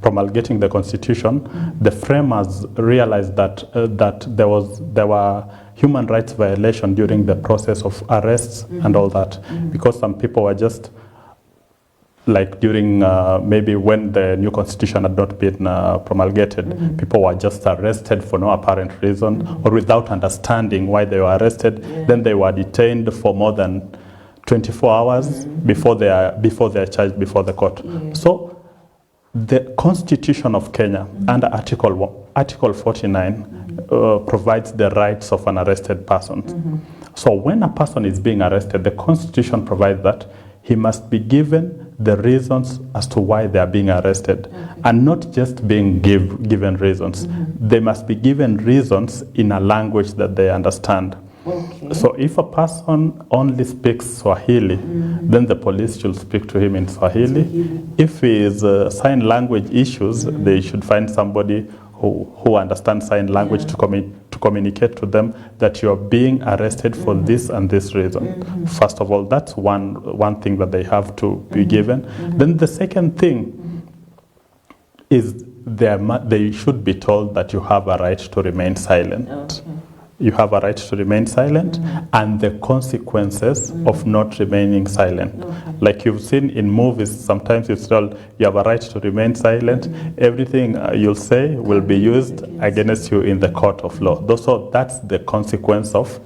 promulgating the constitution, the framers realized that there were human rights violation during the process of arrests and all that, because some people were just like during maybe when the new constitution had not been promulgated, people were just arrested for no apparent reason or without understanding why they were arrested. Then they were detained for more than 24 hours before they are charged before the court. So the Constitution of Kenya under Article 49 provides the rights of an arrested person. So when a person is being arrested, the Constitution provides that he must be given the reasons as to why they are being arrested, and not just being given reasons. They must be given reasons in a language that they understand. So if a person only speaks Swahili, then the police should speak to him in Swahili. If he is sign language issues, they should find somebody who understands sign language to communicate to them that you are being arrested for this and this reason. First of all, that's one thing that they have to be given. Then the second thing is they should be told that you have a right to remain silent. You have a right to remain silent, and the consequences of not remaining silent. Like you've seen in movies, sometimes it's told you have a right to remain silent. Everything you'll say will be used against you in the court of law. So that's the consequence of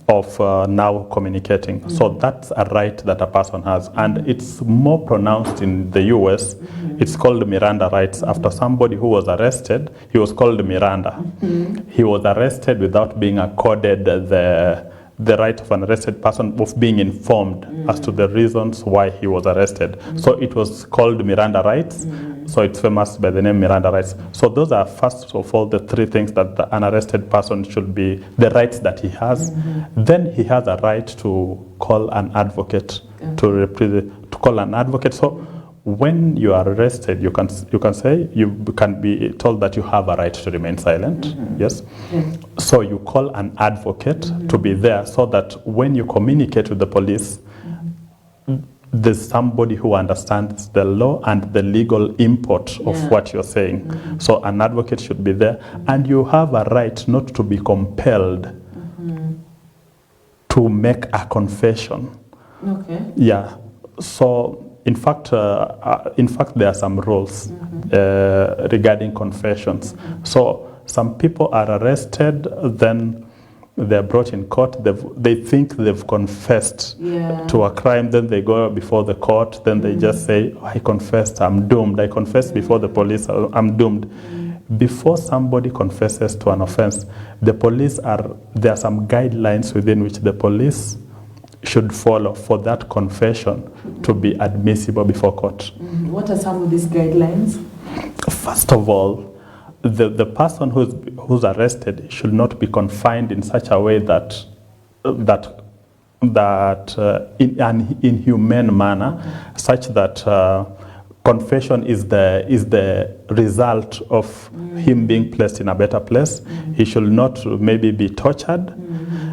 now communicating. So that's a right that a person has, and it's more pronounced in the US. It's called Miranda rights. After somebody who was arrested, he was called Miranda. He was arrested without being accorded the right of an arrested person of being informed as to the reasons why he was arrested. So it was called Miranda rights. So it's famous by the name Miranda rights. So those are first of all the three things that an arrested person should be, the rights that he has. Then he has a right to call an advocate, to call an advocate. So when you are arrested, you can be told that you have a right to remain silent. Yes. So you call an advocate to be there, so that when you communicate with the police, there's somebody who understands the law and the legal import of what you're saying. So an advocate should be there, and you have a right not to be compelled to make a confession. Yeah. So in fact, there are some rules regarding confessions. So some people are arrested, then they're brought in court. They think they've confessed to a crime. Then they go before the court. Then they just say, oh, I confessed, I'm doomed. I confessed before the police, I'm doomed. Before somebody confesses to an offense, there are some guidelines within which the police should follow for that confession to be admissible before court. What are some of these guidelines? First of all, the person who's arrested should not be confined in such a way that in an inhumane manner, such that confession is the result of him being placed in a better place. He should not maybe be tortured.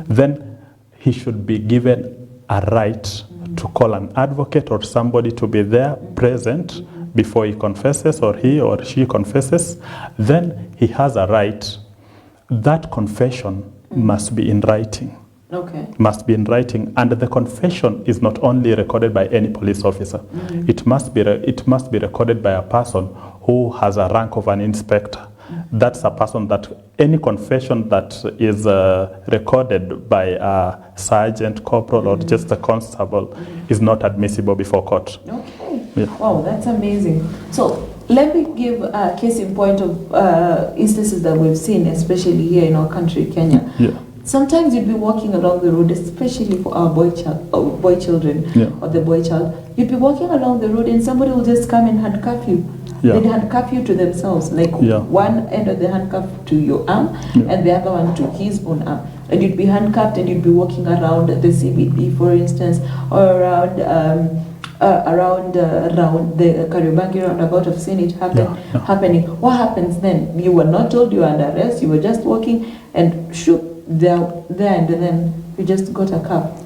Then he should be given a right to call an advocate or somebody to be there present before he confesses, or he or she confesses. Then he has a right. That confession must be in writing. Must be in writing, and the confession is not only recorded by any police officer. It must be recorded by a person who has a rank of an inspector. That's a person that any confession that is recorded by a sergeant, corporal, or just a constable is not admissible before court. Wow, that's amazing. So let me give a case in point of instances that we've seen, especially here in our country, Kenya. Sometimes you'd be walking along the road, especially for our boy children or the boy child. You'd be walking along the road and somebody will just come and handcuff you. They'd handcuff you to themselves, like one end of the handcuff to your arm and the other one to his own arm. And you'd be handcuffed and you'd be walking around the CBD, for instance, or around the Kariobangi roundabout. I've seen it happening. What happens then? You were not told you were under arrest. You were just walking and shoot there and then you just got a cup.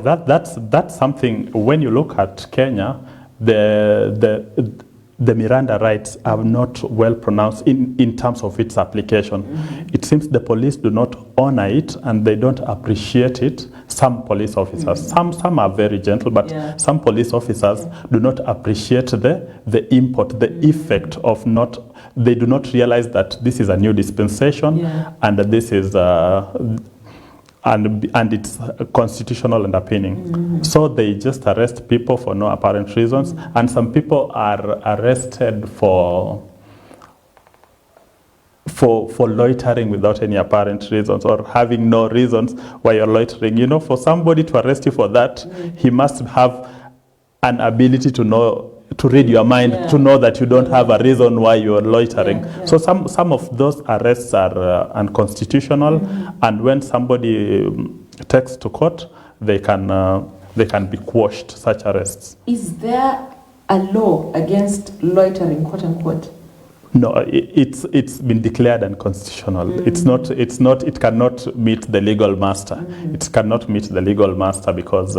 That's something. When you look at Kenya, the Miranda rights are not well pronounced in terms of its application. It seems the police do not honor it and they don't appreciate it. Some police officers, some are very gentle, but some police officers do not appreciate the import, the effect of not. They do not realize that this is a new dispensation and that this is. And it's constitutional underpinning. So they just arrest people for no apparent reasons, and some people are arrested for loitering without any apparent reasons or having no reasons why you're loitering. You know, for somebody to arrest you for that, he must have an ability to know, to read your mind, to know that you don't have a reason why you're loitering. So some of those arrests are unconstitutional, and when somebody takes to court, they can be quashed, such arrests. Is there a law against loitering, quote unquote? No, it's been declared unconstitutional. It cannot meet the legal master. It cannot meet the legal master because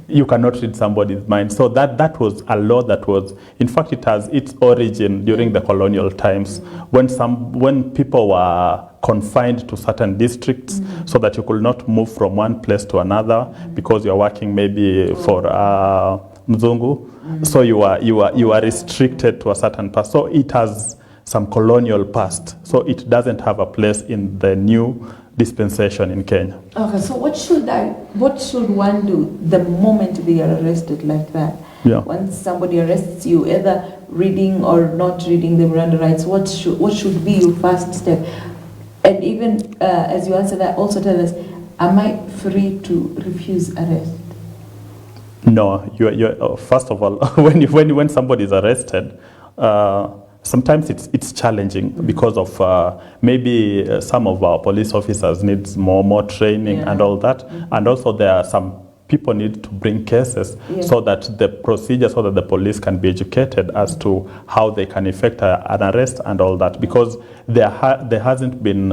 you cannot read somebody's mind. So that was a law that was, in fact, it has its origin during the colonial times when people were confined to certain districts so that you could not move from one place to another because you're working maybe for Mzungu. So you are restricted to a certain path. So it has some colonial past, so it doesn't have a place in the new dispensation in Kenya. Okay, so what should one do the moment they are arrested like that? Once somebody arrests you, either reading or not reading the Miranda rights, what should be your first step? And even as you answer that, also tell us, am I free to refuse arrest? No, you're first of all, when somebody is arrested, sometimes it's challenging because of maybe some of our police officers needs more training and all that, and also there are some people need to bring cases so that the procedure, so that the police can be educated as to how they can effect an arrest and all that, because there hasn't been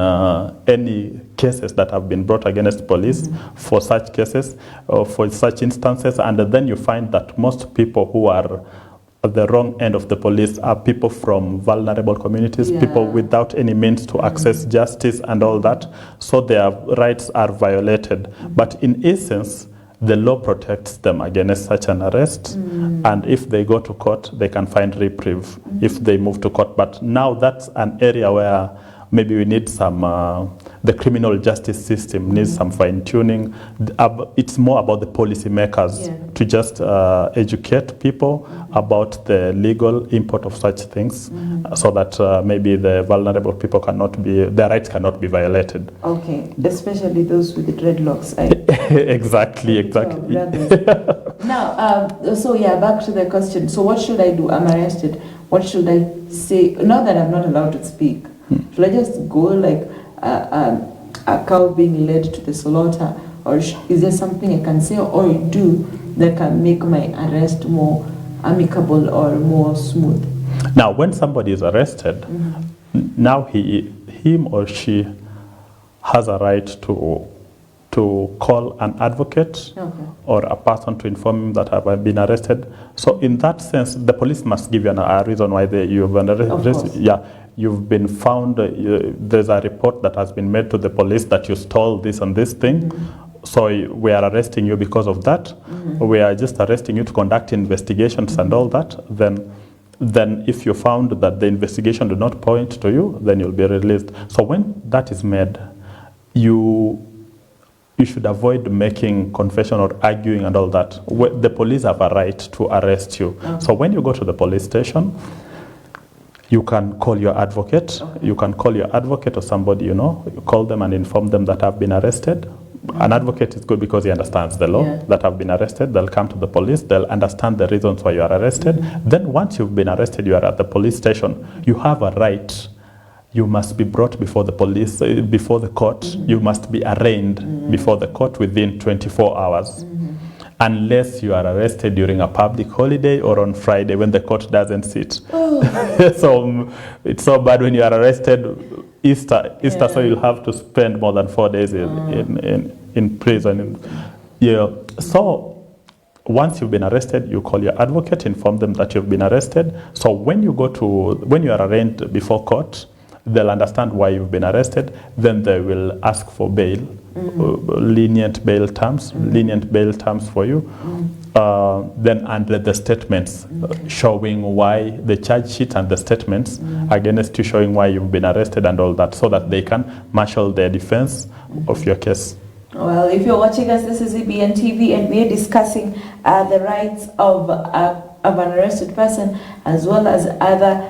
any cases that have been brought against police for such cases or for such instances, and then you find that most people who are at the wrong end of the police are people from vulnerable communities, people without any means to access justice and all that, so their rights are violated. But in essence, the law protects them against such an arrest, and if they go to court, they can find reprieve if they move to court. But now that's an area where maybe we need some, the criminal justice system needs some fine-tuning. It's more about the policymakers to just educate people about the legal import of such things, so that maybe the vulnerable people their rights cannot be violated. Okay, especially those with the dreadlocks. Exactly. Now, back to the question. So what should I do? I'm arrested. What should I say? Now that I'm not allowed to speak, should I just go like a cow being led to the slaughter, or is there something I can say or do that can make my arrest more amicable or more smooth? Now, when somebody is arrested, now him or she has a right to call an advocate or a person to inform him that have been arrested. So in that sense, the police must give you a reason why you've been arrested. You've been found, there's a report that has been made to the police that you stole this and this thing. So we are arresting you because of that. We are just arresting you to conduct investigations and all that. Then if you found that the investigation did not point to you, then you'll be released. So when that is made, you should avoid making confession or arguing and all that. The police have a right to arrest you. So when you go to the police station, you can call your advocate. You can call your advocate or somebody, you call them and inform them that I've been arrested. An advocate is good because he understands the law, that I've been arrested. They'll come to the police. They'll understand the reasons why you are arrested. Then once you've been arrested, you are at the police station. You have a right. You must be brought before the police, before the court. You must be arraigned before the court within 24 hours. Unless you are arrested during a public holiday or on Friday when the court doesn't sit. So it's so bad when you are arrested Easter, so you'll have to spend more than 4 days in prison. So once you've been arrested, you call your advocate, inform them that you've been arrested. So when you are arraigned before court, they'll understand why you've been arrested. Then they will ask for bail, lenient bail terms for you. Then under the statements showing why, the charge sheet and the statements against you showing why you've been arrested and all that, so that they can marshal their defense of your case. Well, if you're watching us, this is EBN TV, and we're discussing the rights of an arrested person, as well as other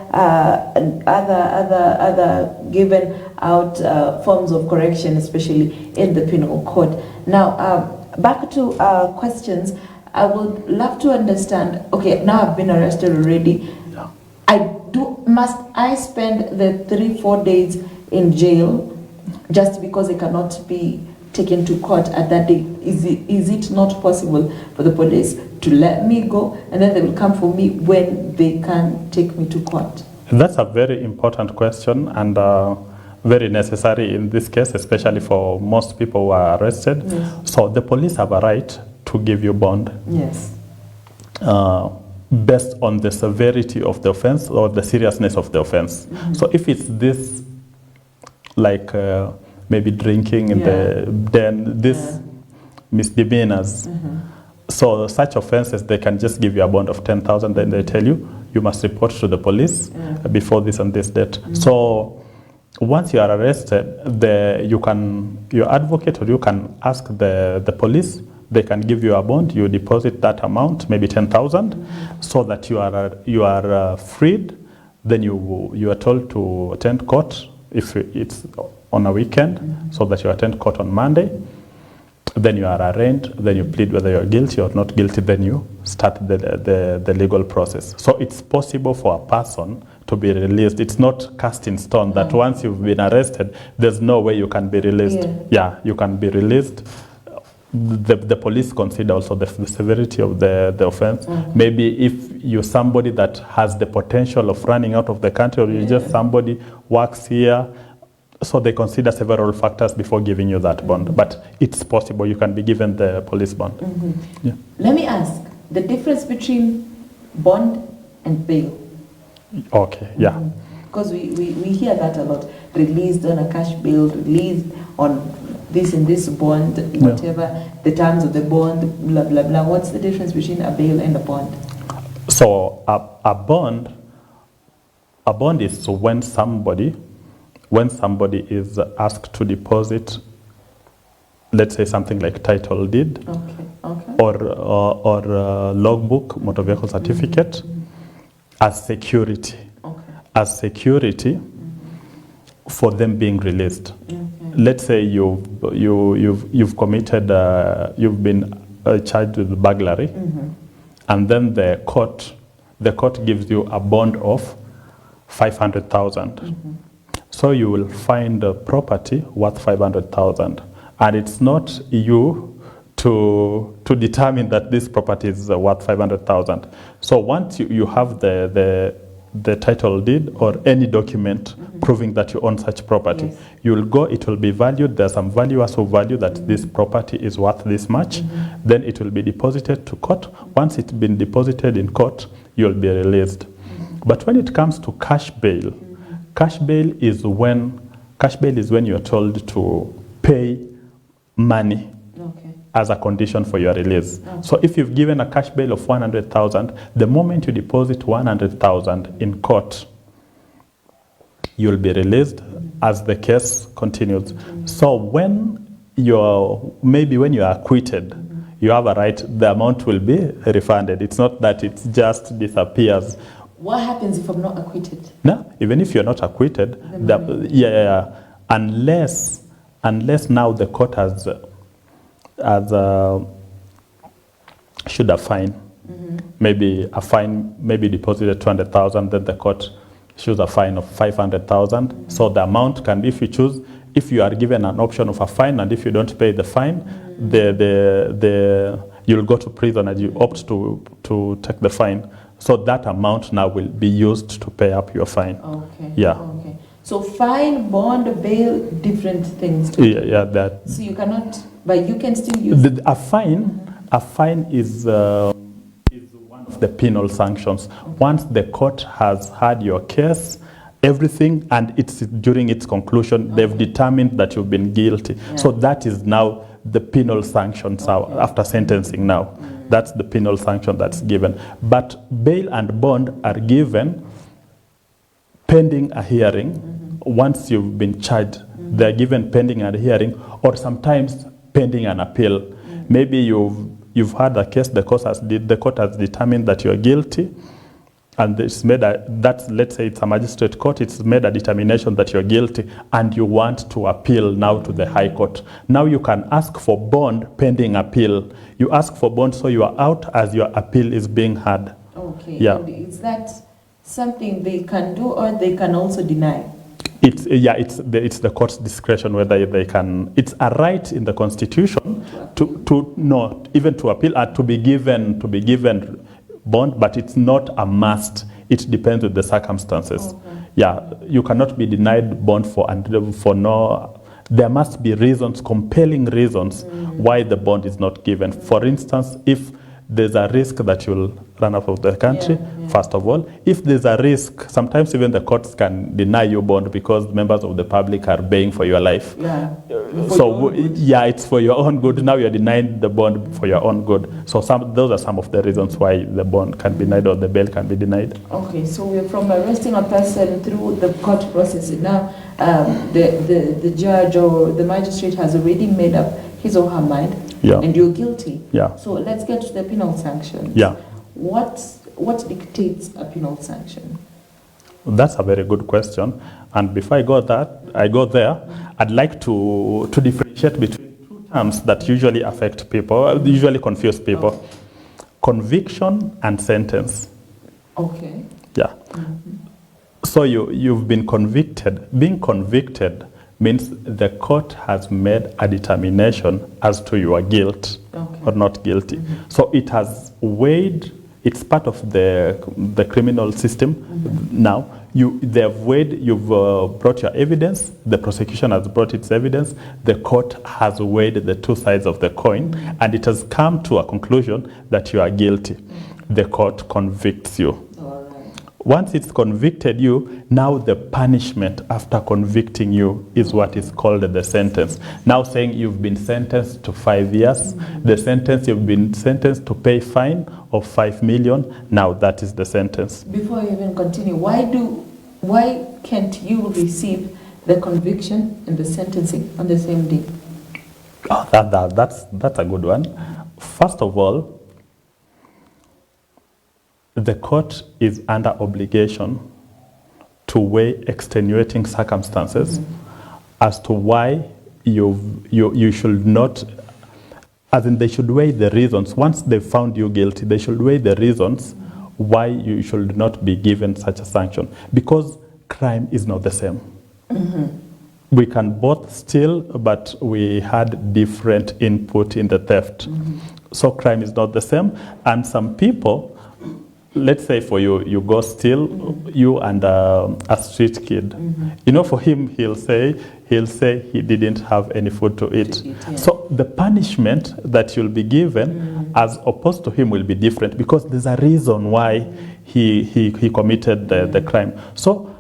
given out forms of correction, especially in the penal code. Now, back to questions. I would love to understand. Okay, now I've been arrested already. Yeah. Must I spend the 3-4 days in jail just because I cannot be taken to court at that day? Is it not possible for the police to let me go, and then they will come for me when they can take me to court? That's a very important question, and very necessary in this case, especially for most people who are arrested. Yes. So the police have a right to give you bond. Yes. Based on the severity of the offense or the seriousness of the offense. So if it's this, like maybe drinking in then this misdemeanors. So such offenses, they can just give you a bond of 10,000. Then they tell you must report to the police before this and this date. So once you are arrested, your advocate, or you can ask the police. They can give you a bond. You deposit that amount, maybe 10,000, so that you are freed. Then you are told to attend court if it's on a weekend, so that you attend court on Monday. Then you are arraigned. Then you plead whether you are guilty or not guilty. Then you start the legal process. So it's possible for a person to be released. It's not cast in stone that once you've been arrested, there's no way you can be released. Yeah, you can be released. The police consider also the severity of the offense. Maybe if you're somebody that has the potential of running out of the country, or you're just somebody works here, so they consider several factors before giving you that bond. But it's possible you can be given the police bond. Yeah. Let me ask the difference between bond and bail. Okay, yeah. Because we hear that a lot. Released on a cash bail, released on this and this bond, whatever the terms of the bond, blah, blah, blah. What's the difference between a bail and a bond? So a bond is when somebody is asked to deposit, let's say something like title deed, or logbook, motor vehicle certificate, as security, for them being released. Let's say you've committed, you've been charged with burglary, and then the court gives you a bond of 500,000. So you will find a property worth 500,000, and it's not you to determine that this property is worth 500,000. So once you have the title deed or any document proving that you own such property, you will go, it will be valued. There's some valuers who value that this property is worth this much. Then it will be deposited to court. Once it's been deposited in court, you'll be released. But when it comes to cash bail, cash bail is when you're told to pay money as a condition for your release. So if you've given a cash bail of 100,000, the moment you deposit 100,000 in court, you'll be released as the case continues. So when you're acquitted, you have a right, the amount will be refunded. It's not that it just disappears. What happens if I'm not acquitted? No, even if you're not acquitted, unless now the court should a fine, maybe deposited 200,000, then the court issues a fine of 500,000. So the amount can be, if you are given an option of a fine, and if you don't pay the fine, you'll go to prison and you opt to take the fine. So that amount now will be used to pay up your fine. Okay. So fine, bond, bail, different things. That. So you cannot, but you can still use a fine. A fine is one of the penal sanctions. Once the court has heard your case, everything, and it's during its conclusion, they've determined that you've been guilty. So that is now the penal sanctions after sentencing now. That's the penal sanction that's given. But bail and bond are given pending a hearing. Once you've been charged, they're given pending a hearing, or sometimes pending an appeal. Maybe you've had a case, the court has determined that you're guilty, and it's made let's say it's a magistrate court, it's made a determination that you're guilty, and you want to appeal now to the High Court. Now you can ask for bond pending appeal. You ask for bond, so you are out as your appeal is being heard. Okay. Yeah. And is that something they can do, or they can also deny? It's the court's discretion whether they can. It's a right in the Constitution even to appeal, to be given bond, but it's not a must. It depends on the circumstances. Okay. Yeah, you cannot be denied bond for no. There must be reasons, compelling reasons, why the bond is not given. For instance, if there's a risk that you'll run out of the country, first of all. If there's a risk, sometimes even the courts can deny you bond because members of the public are baying for your life. It's for your own good. Now you're denying the bond for your own good. So those are some of the reasons why the bond can be denied or the bail can be denied. Okay, so we're from arresting a person through the court process. Now the judge or the magistrate has already made up his or her mind, and you're guilty. So let's get to the penal sanction. What dictates a penal sanction? That's a very good question. And before I go there, I'd like to differentiate between two terms that usually affect people, usually confuse people. Okay. Conviction and sentence. Okay. Yeah. So you've been convicted. Being convicted means the court has made a determination as to your guilt or not guilty. So it has weighed. It's part of the criminal system now. They've weighed. You've brought your evidence. The prosecution has brought its evidence. The court has weighed the two sides of the coin, and it has come to a conclusion that you are guilty. The court convicts you. Once it's convicted you, now the punishment after convicting you is what is called the sentence. Now saying you've been sentenced to 5 years, the sentence, you've been sentenced to pay fine of 5 million, now that is the sentence. Before you even continue, why can't you receive the conviction and the sentencing on the same day? Oh, that's a good one. First of all, the court is under obligation to weigh extenuating circumstances as to why you should not, as in they should weigh the reasons. Once they found you guilty, they should weigh the reasons why you should not be given such a sanction. Because crime is not the same. We can both steal, but we had different input in the theft. So crime is not the same. And some people, let's say for you go steal, you and a street kid. You know, for him, he'll say he didn't have any food to eat. So the punishment that you'll be given, as opposed to him, will be different because there's a reason why he committed the crime. So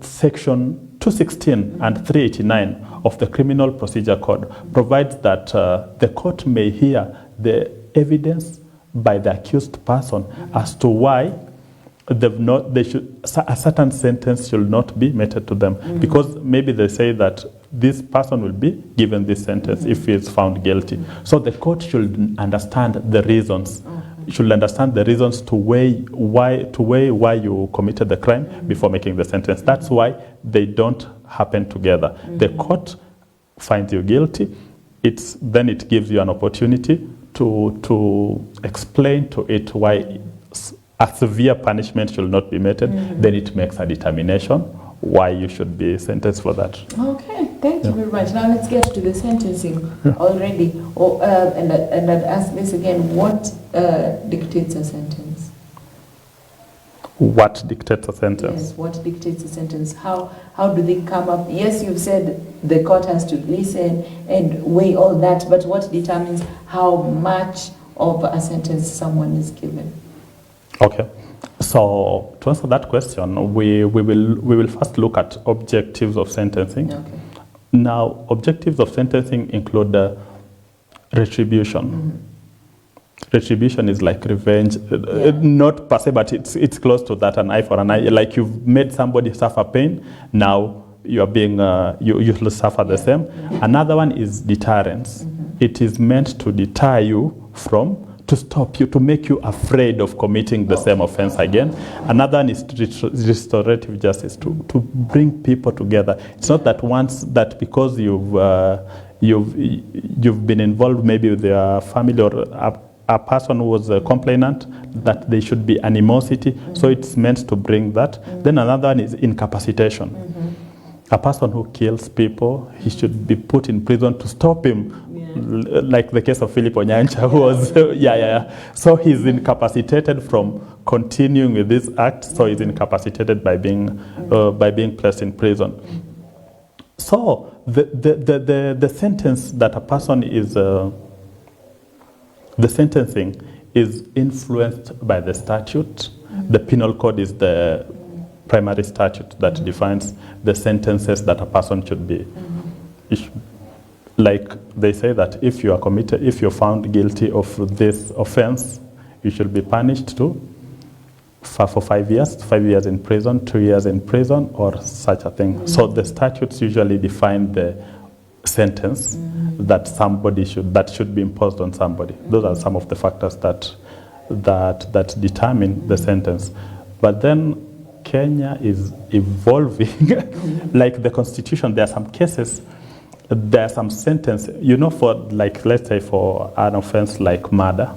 Section 216 and 389 of the Criminal Procedure Code provides that the court may hear the evidence by the accused person as to why a certain sentence should not be meted to them, because maybe they say that this person will be given this sentence if he is found guilty. So the court should understand the reasons. Should understand the reasons to weigh why you committed the crime before making the sentence. That's why they don't happen together. The court finds you guilty. Then it gives you an opportunity to explain to it why a severe punishment should not be meted. Then it makes a determination why you should be sentenced for that. Okay, thank you very much. Now let's get to the sentencing already. And I'd ask this again, what dictates a sentence? What dictates a sentence? Yes, what dictates a sentence? How do they come up? Yes, you've said the court has to listen and weigh all that, but what determines how much of a sentence someone is given? Okay. So to answer that question, we will first look at objectives of sentencing. Okay. Now, objectives of sentencing include retribution. Mm-hmm. Retribution is like revenge, not per se, but it's close to that, an eye for an eye. Like you've made somebody suffer pain, now you are being you will suffer the same. Mm-hmm. Another one is deterrence. Mm-hmm. It is meant to deter you from, to stop you, to make you afraid of committing the same offense again. Another one is restorative justice, to bring people together. It's not that once that because you've been involved maybe with your family or a person who was a complainant, that there should be animosity. Mm-hmm. So it's meant to bring that. Mm-hmm. Then another one is incapacitation. Mm-hmm. A person who kills people, he should be put in prison to stop him. Yeah. Like the case of Philip Onyancha, who was, So he's incapacitated from continuing with this act. So he's incapacitated by being placed in prison. Mm-hmm. So the sentence that a person is, the sentencing is influenced by the statute. Mm-hmm. The penal code is the primary statute that defines the sentences that a person should be. Mm-hmm. Like they say that if you're found guilty of this offense, you should be punished for 5 years in prison, 2 years in prison, or such a thing. Mm-hmm. So the statutes usually define the sentence that should be imposed on somebody. Those are some of the factors that determine the sentence. But then Kenya is evolving. Like the Constitution, there are some cases, there are some sentences, for like, let's say for an offense like murder,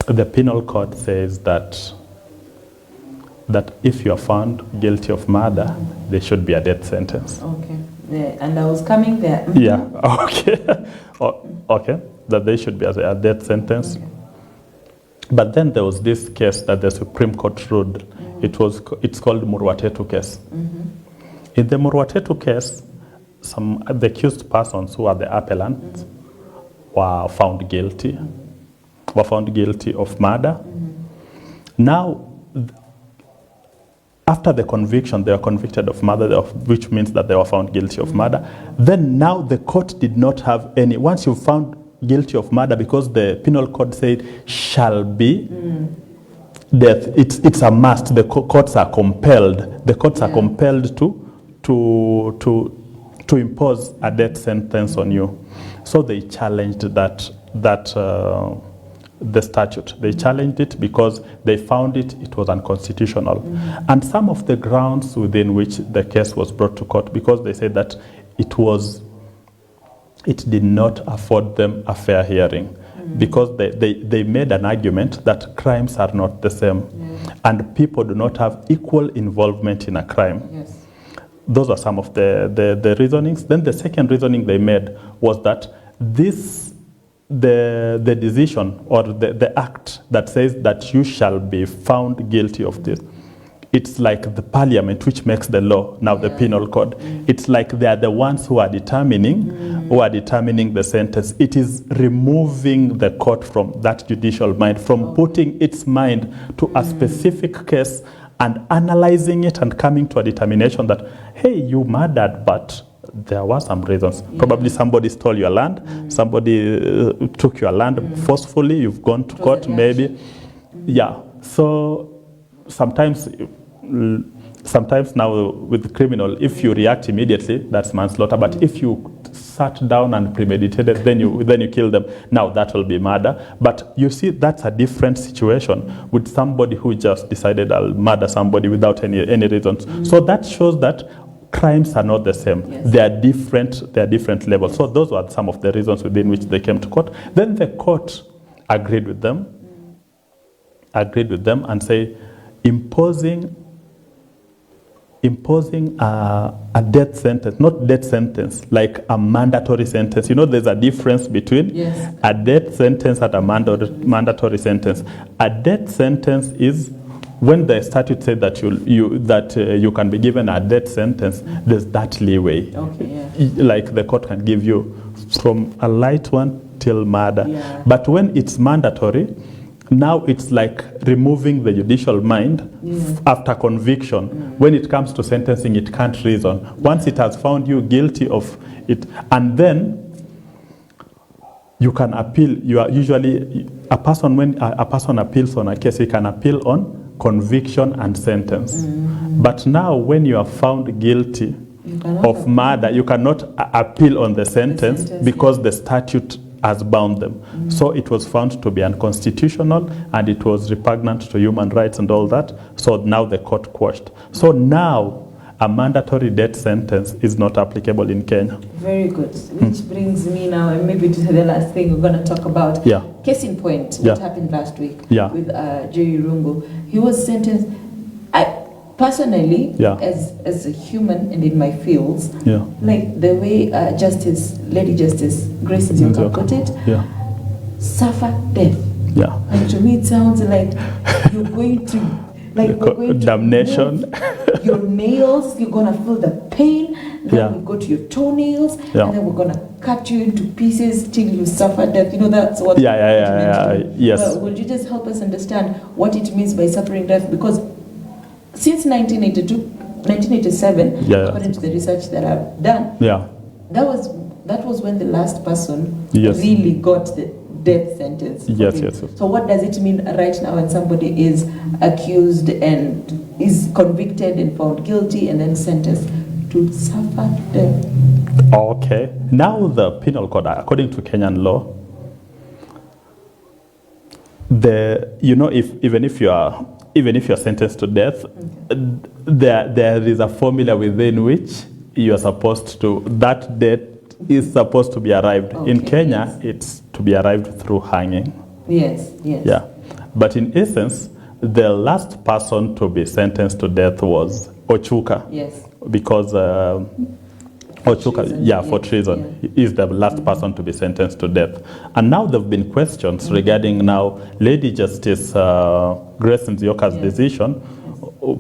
the penal code says that if you are found guilty of murder, there should be a death sentence. Okay. Yeah, and I was coming there. Yeah, okay. Okay, that they should be as a death sentence. Okay. But then there was this case that the Supreme Court ruled. It's called Murwatetu case. Mm-hmm. In the Murwatetu case, the accused persons who are the appellants were found guilty of murder. Now, after the conviction, they were convicted of murder, which means that they were found guilty of murder. Then now the court did not have any, once you're found guilty of murder, because the penal code said shall be death, it's a must. The courts are compelled. The courts are compelled to impose a death sentence on you. So they challenged the statute. They challenged it because they found it was unconstitutional. And some of the grounds within which the case was brought to court, because they said that it did not afford them a fair hearing, because they made an argument that crimes are not the same, and people do not have equal involvement in a crime. Yes. Those are some of the reasonings. Then the second reasoning they made was that the decision or the act that says that you shall be found guilty of this, it's like the parliament which makes the law, now the penal code. It's like they are the ones who are determining the sentence. It is removing the court from that judicial mind, from putting its mind to a specific case and analyzing it and coming to a determination that, hey, you murdered, but there were some reasons. Probably somebody stole your land, somebody took your land forcefully, you've gone to court, maybe. Yeah, so sometimes now with criminal, if you react immediately, that's manslaughter. But if you sat down and premeditated, then you kill them, now that will be murder. But you see, that's a different situation with somebody who just decided I'll murder somebody without any reasons. So that shows that crimes are not the same. Yes. They are different levels. So those were some of the reasons within which they came to court. Then the court agreed with them and say imposing a death sentence, not death sentence, like a mandatory sentence. There's a difference between a death sentence and a mandatory sentence. A death sentence is when the statute said that you can be given a death sentence, there's that leeway. Okay, yeah. Like the court can give you from a light one till murder. Yeah. But when it's mandatory, now it's like removing the judicial mind after conviction. When it comes to sentencing, it can't reason. Once it has found you guilty of it, and then you can appeal. You are usually a person, when a person appeals on a case, he can appeal on conviction and sentence. But now when you are found guilty of murder, you cannot appeal on the sentence because the statute has bound them. So it was found to be unconstitutional, and it was repugnant to human rights and all that. So now the court quashed. So now a mandatory death sentence is not applicable in Kenya. Very good. Which brings me now, and maybe to the last thing we're going to talk about. Yeah. Case in point, what happened last week with Jerry Rungu. He was sentenced. Personally, as a human and in my fields, like the way Lady Justice Grace Nzioka put it, suffer death. Yeah. And to me it sounds like you're going to, like we're going damnation. To your nails, you're going to feel the pain, then we go to your toenails, and then we're going to cut you into pieces till you suffer death. You know, that's what it means. Yes. Well, would you just help us understand what it means by suffering death? Because since 1987, according to the research that I've done, that was when the last person really got the death sentence. Yes. So what does it mean right now when somebody is accused and is convicted and found guilty and then sentenced to suffer death? Okay. Now the penal code, according to Kenyan law, even if you're sentenced to death, there is a formula within which you are supposed to, that death is supposed to be arrived. In Kenya, it's to be arrived through hanging. Yes. Yeah. But in essence, the last person to be sentenced to death was Ochuka. Yes. Because Ochuka, for treason, he is the last person to be sentenced to death. And now there have been questions regarding now Lady Justice Grace Nzioka's decision.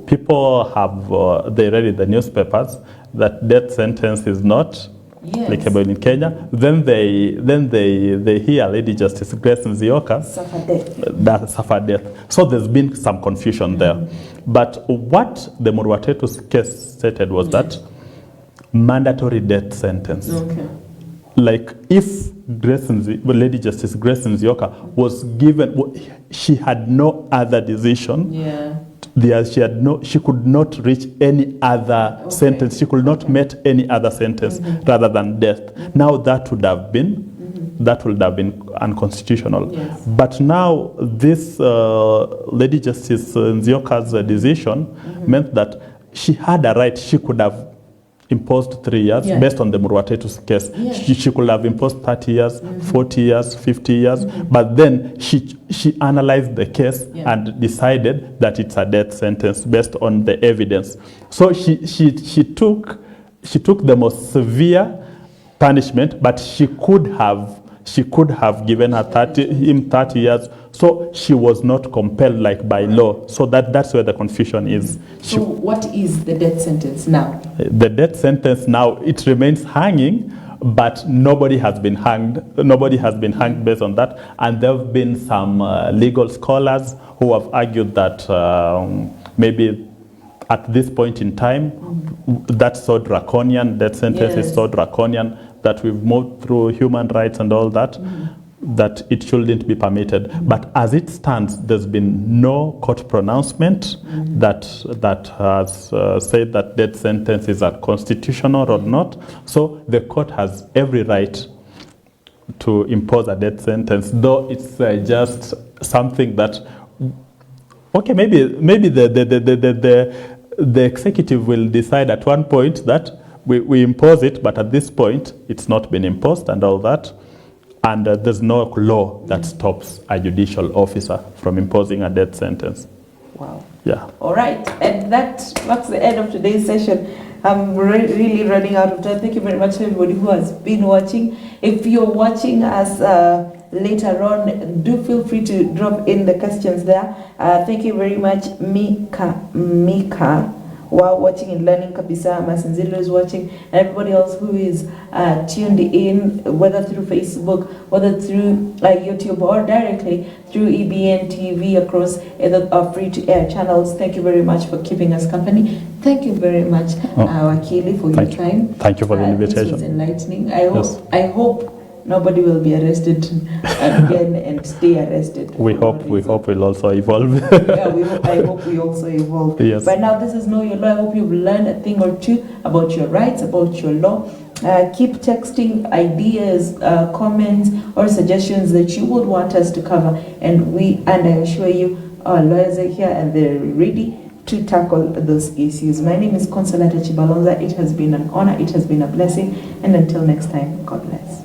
People have, they read in the newspapers that death sentence is not applicable in Kenya. Then they hear Lady Justice Grace Nzioka suffer death. So there's been some confusion there. But what the Murwatetu's case stated was that mandatory death sentence. Like if Lady Justice Grace Nzioka was given, she had no other decision. She could not reach any other sentence. She could not meet any other sentence rather than death. Now that would have been unconstitutional. But now this Lady Justice Nzioka's decision meant that she had a right. She could have imposed 3 years based on the Murwatetu's case. She could have imposed 30 years, 40 years, 50 years, but then she analyzed the case and decided that it's a death sentence based on the evidence. So she took the most severe punishment, but she could have given her 30 years. So she was not compelled like by law. So that's where the confusion is. So what is the death sentence now? The death sentence now, it remains hanging, but nobody has been hanged. Nobody has been hanged based on that. And there have been some legal scholars who have argued that maybe at this point in time, that's so draconian, death sentence is so draconian that we've moved through human rights and all that, that it shouldn't be permitted. But as it stands, there's been no court pronouncement that has said that death sentence is unconstitutional or not. So the court has every right to impose a death sentence, though it's just something that, maybe the executive will decide at one point that we impose it, but at this point it's not been imposed and all that. And there's no law that stops a judicial officer from imposing a death sentence. Wow. Yeah. All right. And that marks the end of today's session. I'm really running out of time. Thank you very much to everybody who has been watching. If you're watching us later on. Do feel free to drop in the questions there. Thank you very much, Mika. While watching and learning, Kabisa, Masinzilo is watching, and everybody else who is tuned in, whether through Facebook, whether through YouTube, or directly through EBN TV across our free-to-air channels. Thank you very much for keeping us company. Thank you very much, Wakili, for your time. Thank you for the invitation. This was enlightening. I hope nobody will be arrested again and stay arrested. We hope we'll also evolve. Yeah, I hope we also evolve. Yes. But now this is Know Your Law. I hope you've learned a thing or two about your rights, about your law. Keep texting ideas, comments, or suggestions that you would want us to cover, and I assure you, our lawyers are here and they're ready to tackle those issues. My name is Consolata Chibalonza. It has been an honor. It has been a blessing. And until next time, God bless.